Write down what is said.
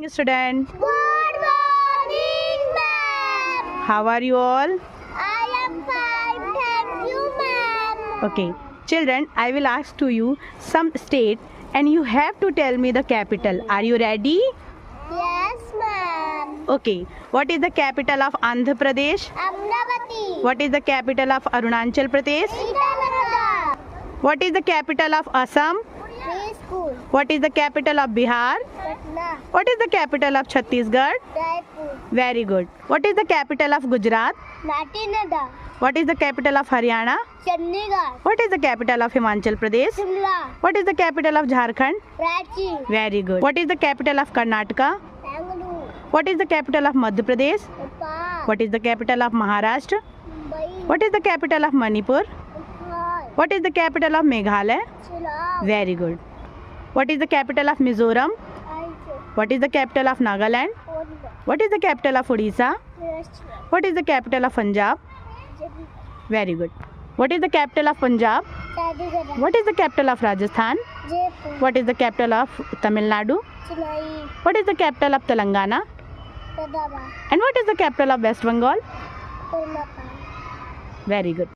Student, Good morning, ma'am. how are you all? I am fine, thank you, ma'am. Okay, children, I will ask to you some state and you have to tell me the capital. Are you ready? Yes, ma'am. Okay, what is the capital of Andhra Pradesh? Amravati. What is the capital of Arunachal Pradesh? Itanagar. What is the capital of Assam? Preschool. What is the capital of Bihar? Patna. What is the capital of Chhattisgarh? Jaipur. Very good. What is the capital of Gujarat? Natinada. What is the capital of Haryana? Chandigarh. What is the capital of Himachal Pradesh? Shimla. What is the capital of Jharkhand? Ranchi. Very good. What is the capital of Karnataka? Bangalore. What is the capital of Madhya Pradesh? Nepal. What is the capital of Maharashtra? Mumbai. What is the capital of Manipur? Imphal. What is the capital of Meghalaya? Shillong. Very good. What is the capital of Mizoram? Aichi. What is the capital of Nagaland? Honda. What is the capital of Odisha? Russia. What is the capital of Punjab? Jammu. Very good. What is the capital of Punjab? Chandigarh. What is the capital of Rajasthan? Jaipur. What is the capital of Tamil Nadu? Chennai. What is the capital of Telangana? Hyderabad. And what is the capital of West Bengal? Kolkata. Very good.